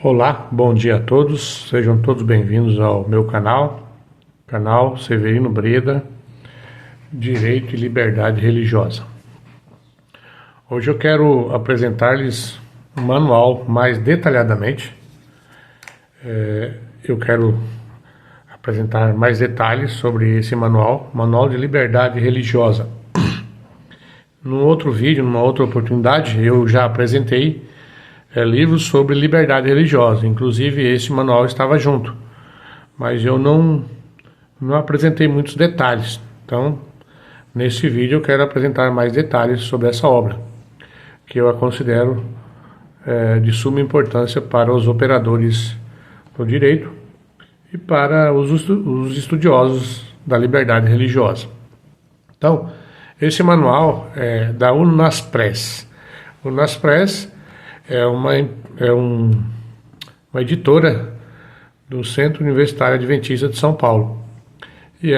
Olá, bom dia a todos, sejam todos bem-vindos ao meu canal Severino Breda, Direito e Liberdade Religiosa. Hoje eu quero apresentar-lhes um manual mais detalhadamente. Eu quero apresentar mais detalhes sobre esse Manual de Liberdade Religiosa. Num outro vídeo, numa outra oportunidade, eu já apresentei livros sobre liberdade religiosa, inclusive esse manual estava junto, mas eu não apresentei muitos detalhes. Então, nesse vídeo eu quero apresentar mais detalhes sobre essa obra, que eu a considero de suma importância para os operadores do direito e para os estudiosos da liberdade religiosa. Então, esse manual é da Unaspress. Unaspress é uma editora do Centro Universitário Adventista de São Paulo. E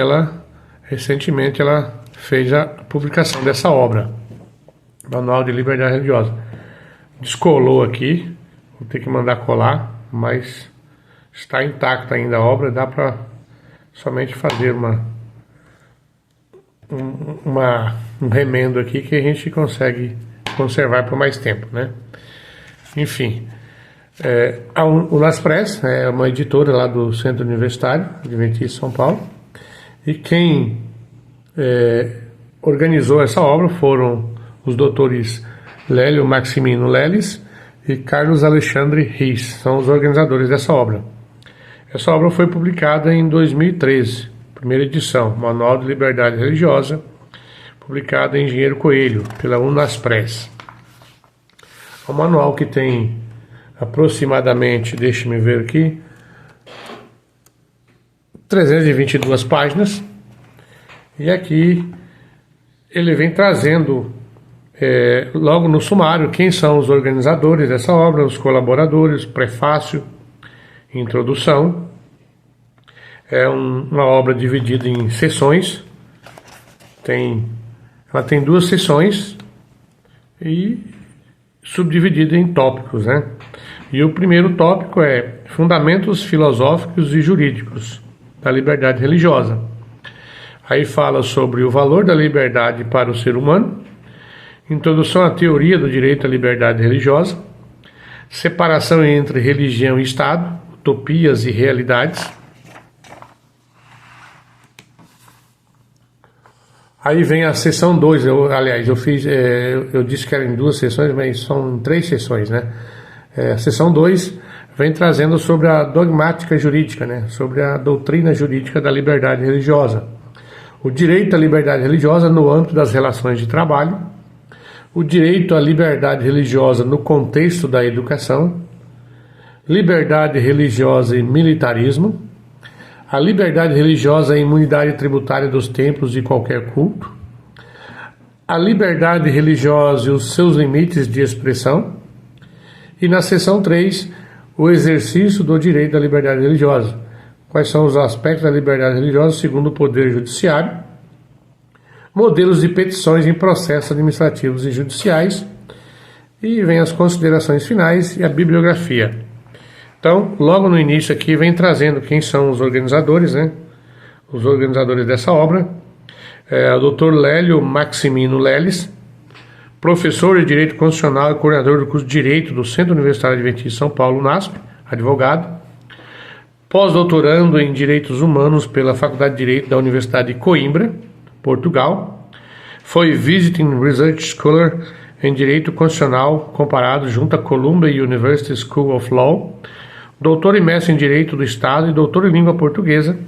recentemente, ela fez a publicação dessa obra, Manual de Liberdade Religiosa. Descolou aqui, vou ter que mandar colar, mas está intacta ainda a obra, dá para somente fazer um remendo aqui que a gente consegue conservar por mais tempo, né? Enfim, a Unaspress é uma editora lá do Centro Universitário Adventista de São Paulo, e quem organizou essa obra foram os doutores Lélio Maximino Leles e Carlos Alexandre Riz, são os organizadores dessa obra. Essa obra foi publicada em 2013, primeira edição, Manual de Liberdade Religiosa, publicada em Engenheiro Coelho, pela Unaspress. É um manual que tem aproximadamente, deixe-me ver aqui, 322 páginas, e aqui ele vem trazendo, logo no sumário, quem são os organizadores dessa obra, os colaboradores, prefácio, introdução. É uma obra dividida em sessões, ela tem 2 sessões e subdividida em tópicos, né? E o primeiro tópico é Fundamentos Filosóficos e Jurídicos da Liberdade Religiosa. Aí fala sobre o valor da liberdade para o ser humano, introdução à teoria do direito à liberdade religiosa, separação entre religião e Estado, utopias e realidades. Aí vem a sessão 2, eu disse que era em 2 sessões, mas são em 3 sessões, né? A sessão 2 vem trazendo sobre a dogmática jurídica, né? Sobre a doutrina jurídica da liberdade religiosa. O direito à liberdade religiosa no âmbito das relações de trabalho, o direito à liberdade religiosa no contexto da educação, liberdade religiosa e militarismo, a liberdade religiosa e imunidade tributária dos templos de qualquer culto, a liberdade religiosa e os seus limites de expressão, e na seção 3, o exercício do direito à liberdade religiosa. Quais são os aspectos da liberdade religiosa segundo o Poder Judiciário, modelos de petições em processos administrativos e judiciais, e vem as considerações finais e a bibliografia. Então, logo no início aqui vem trazendo quem são os organizadores, né? Os organizadores dessa obra. O Dr. Lélio Maximino Leles, professor de Direito Constitucional e coordenador do curso de Direito do Centro Universitário Adventista de São Paulo, UNASP, advogado. Pós-doutorando em Direitos Humanos pela Faculdade de Direito da Universidade de Coimbra, Portugal. Foi Visiting Research Scholar em Direito Constitucional Comparado junto à Columbia University School of Law. Doutor e mestre em Direito do Estado e doutor em Língua Portuguesa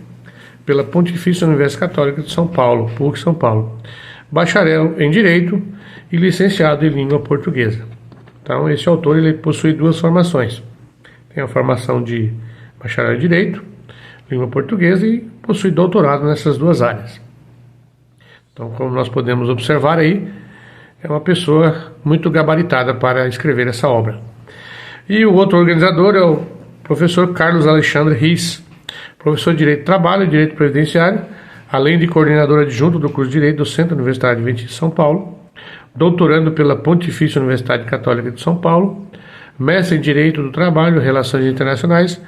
pela Pontifícia Universidade Católica de São Paulo, PUC São Paulo. Bacharel em Direito e licenciado em Língua Portuguesa. Então, esse autor ele possui 2 formações. Tem a formação de bacharel em Direito, Língua Portuguesa, e possui doutorado nessas 2 áreas. Então, como nós podemos observar aí, é uma pessoa muito gabaritada para escrever essa obra. E o outro organizador é o professor Carlos Alexandre Riz, professor de Direito do Trabalho e Direito Previdenciário, além de coordenador adjunto do curso de Direito do Centro Universitário Adventista de São Paulo, doutorando pela Pontifícia Universidade Católica de São Paulo, mestre em Direito do Trabalho e Relações Internacionais,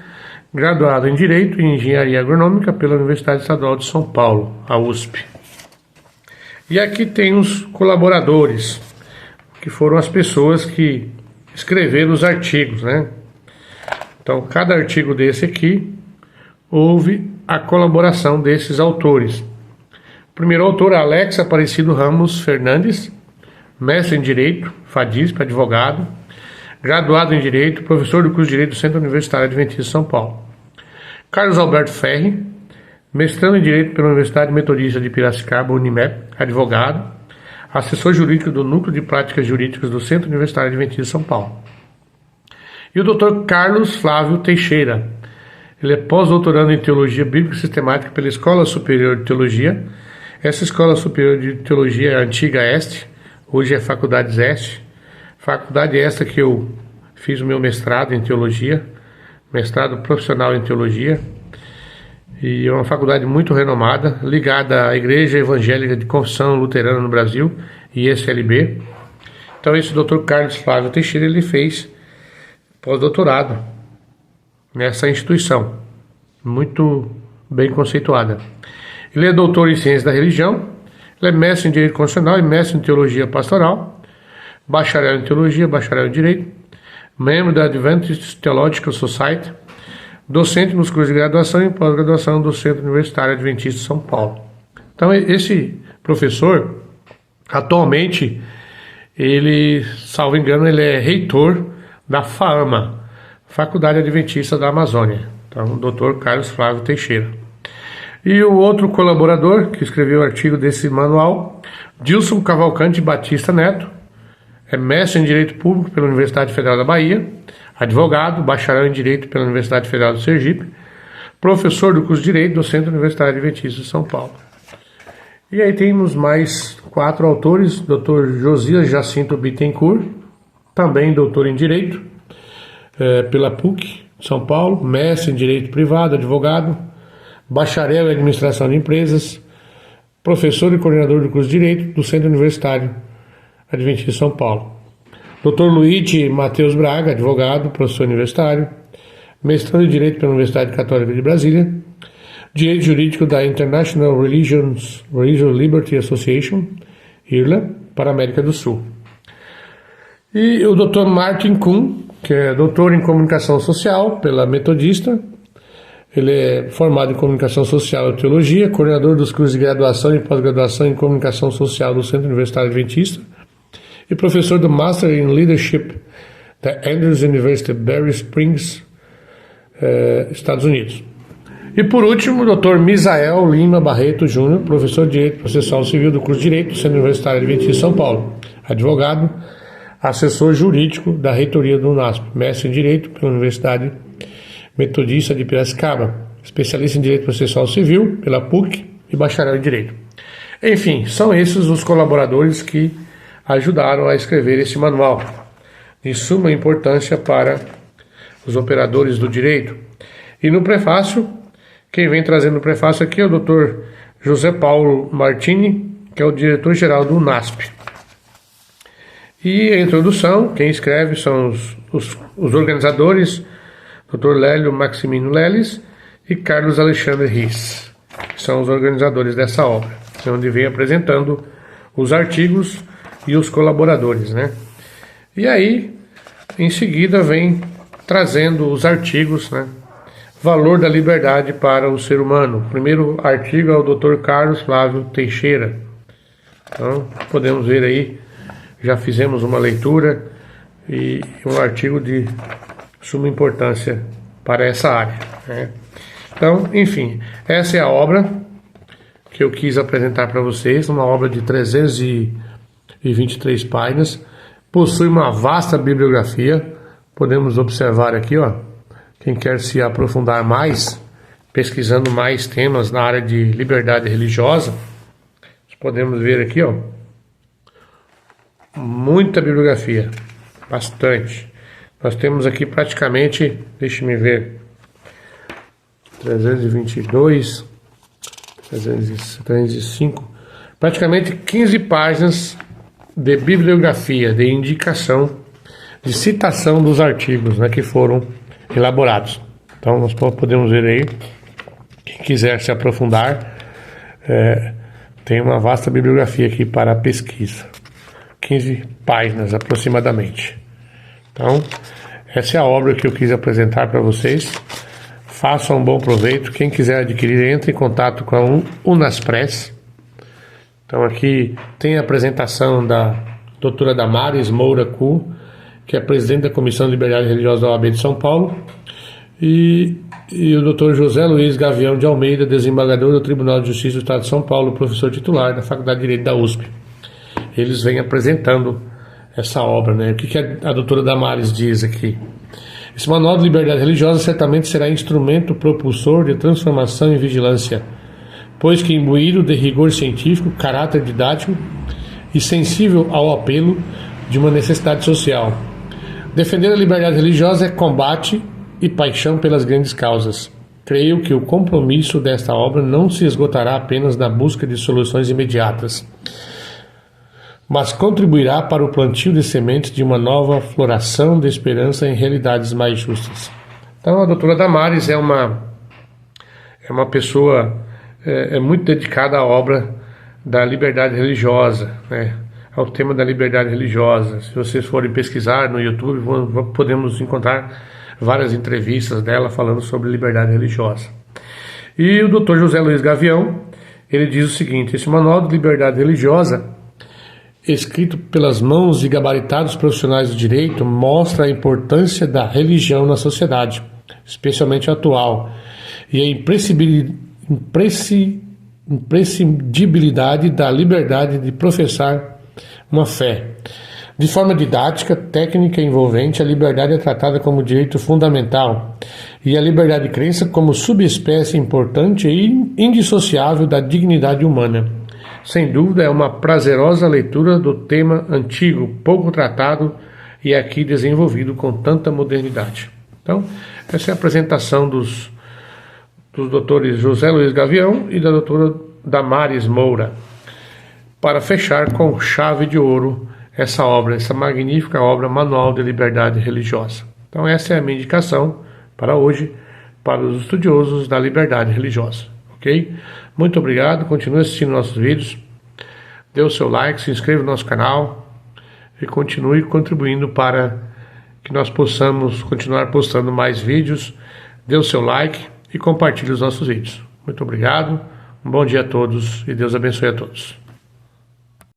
graduado em Direito e Engenharia Agronômica pela Universidade Estadual de São Paulo, a USP. E aqui tem os colaboradores, que foram as pessoas que escreveram os artigos, né? Então, cada artigo desse aqui, houve a colaboração desses autores. O primeiro autor, Alex Aparecido Ramos Fernandes, mestre em Direito, FADISP, advogado, graduado em Direito, professor do curso de Direito do Centro Universitário Adventista de São Paulo. Carlos Alberto Ferri, mestrando em Direito pela Universidade Metodista de Piracicaba, Unimep, advogado, assessor jurídico do Núcleo de Práticas Jurídicas do Centro Universitário Adventista de São Paulo. E o Dr. Carlos Flávio Teixeira, ele é pós-doutorando em Teologia Bíblica e Sistemática pela Escola Superior de Teologia. Essa Escola Superior de Teologia é a antiga ESTE, hoje é Faculdades ESTE. Faculdade esta que eu fiz o meu mestrado em Teologia, mestrado profissional em Teologia. E é uma faculdade muito renomada, ligada à Igreja Evangélica de Confissão Luterana no Brasil, ISLB. Então esse Dr. Carlos Flávio Teixeira, ele fez pós-doutorado nessa instituição, muito bem conceituada. Ele é doutor em Ciências da Religião, ele é mestre em Direito Constitucional e mestre em Teologia Pastoral, bacharel em Teologia, bacharel em Direito, membro da Adventist Theological Society, docente nos cursos de graduação e pós-graduação do Centro Universitário Adventista de São Paulo. Então, esse professor, atualmente, ele, salvo engano, ele é reitor da FAAMA, Faculdade Adventista da Amazônia. Então, o Dr. Carlos Flávio Teixeira. E o outro colaborador que escreveu o artigo desse manual, Dilson Cavalcante Batista Neto, é mestre em Direito Público pela Universidade Federal da Bahia, advogado, bacharel em Direito pela Universidade Federal do Sergipe, professor do curso de Direito do Centro Universitário Adventista de São Paulo. E aí temos mais 4 autores, Dr. Josias Jacinto Bittencourt, também doutor em Direito, pela PUC de São Paulo, mestre em Direito Privado, advogado, bacharel em Administração de Empresas, professor e coordenador do curso de Direito do Centro Universitário Adventista de São Paulo. Dr. Luigi Matheus Braga, advogado, professor universitário, mestrando em Direito pela Universidade Católica de Brasília, Direito Jurídico da International Religious Liberty Association, IRLA, para a América do Sul. E o Dr. Martin Kuhn, que é doutor em Comunicação Social pela Metodista, ele é formado em Comunicação Social e Teologia, coordenador dos cursos de graduação e pós-graduação em Comunicação Social do Centro Universitário Adventista e professor do Master in Leadership da Andrews University, Berry Springs, Estados Unidos. E por último, o Dr. Misael Lima Barreto Júnior, professor de Direito Processual Civil do curso de Direito do Centro Universitário Adventista de São Paulo, advogado, assessor jurídico da reitoria do UNASP, mestre em Direito pela Universidade Metodista de Piracicaba, especialista em Direito Processual Civil pela PUC e bacharel em Direito. Enfim, são esses os colaboradores que ajudaram a escrever esse manual, de suma importância para os operadores do direito. E no prefácio, quem vem trazendo o prefácio aqui é o Dr. José Paulo Martini, que é o diretor-geral do UNASP. E a introdução, quem escreve são os organizadores, Dr. Lélio Maximino Leles e Carlos Alexandre Riz, que são os organizadores dessa obra, onde vem apresentando os artigos e os colaboradores, né? E aí, em seguida, vem trazendo os artigos, né? Valor da liberdade para o ser humano. O primeiro artigo é o Dr. Carlos Flávio Teixeira. Então, podemos ver aí, já fizemos uma leitura e um artigo de suma importância para essa área, né? Então, enfim, essa é a obra que eu quis apresentar para vocês, uma obra de 323 páginas, possui uma vasta bibliografia, podemos observar aqui, ó, quem quer se aprofundar mais, pesquisando mais temas na área de liberdade religiosa, podemos ver aqui, ó, muita bibliografia, bastante. Nós temos aqui praticamente, deixe-me ver, 322, 305, praticamente 15 páginas de bibliografia, de indicação de citação dos artigos, né, que foram elaborados. Então nós podemos ver aí, quem quiser se aprofundar, tem uma vasta bibliografia aqui para pesquisa, 15 páginas aproximadamente. Então essa é a obra que eu quis apresentar para vocês. Façam um bom proveito. Quem quiser adquirir, entre em contato com a Unaspress. Então aqui tem a apresentação da doutora Damares Moura Cu, que é presidente da Comissão de Liberdade Religiosa da OAB de São Paulo, e o doutor José Luiz Gavião de Almeida, desembargador do Tribunal de Justiça do Estado de São Paulo, professor titular da Faculdade de Direito da USP. Eles vêm apresentando essa obra, né? O que a doutora Damares diz aqui? Esse manual de liberdade religiosa certamente será instrumento propulsor de transformação e vigilância, pois que imbuído de rigor científico, caráter didático e sensível ao apelo de uma necessidade social. Defender a liberdade religiosa é combate e paixão pelas grandes causas. Creio que o compromisso desta obra não se esgotará apenas na busca de soluções imediatas, mas contribuirá para o plantio de sementes de uma nova floração de esperança em realidades mais justas. Então a doutora Damares é uma pessoa muito dedicada à obra da liberdade religiosa, né? Ao tema da liberdade religiosa. Se vocês forem pesquisar no YouTube, podemos encontrar várias entrevistas dela falando sobre liberdade religiosa. E o Dr. José Luiz Gavião, ele diz o seguinte: esse manual de liberdade religiosa, escrito pelas mãos de gabaritados profissionais do direito, mostra a importância da religião na sociedade, especialmente atual, e a imprescindibilidade da liberdade de professar uma fé. De forma didática, técnica e envolvente, a liberdade é tratada como direito fundamental e a liberdade de crença como subespécie importante e indissociável da dignidade humana. Sem dúvida, é uma prazerosa leitura do tema antigo, pouco tratado e aqui desenvolvido com tanta modernidade. Então, essa é a apresentação dos doutores José Luiz Gavião e da doutora Damares Moura, para fechar com chave de ouro essa obra, essa magnífica obra, Manual de Liberdade Religiosa. Então essa é a minha indicação para hoje, para os estudiosos da liberdade religiosa. Ok? Muito obrigado, continue assistindo nossos vídeos, dê o seu like, se inscreva no nosso canal e continue contribuindo para que nós possamos continuar postando mais vídeos. Dê o seu like e compartilhe os nossos vídeos. Muito obrigado, um bom dia a todos e Deus abençoe a todos.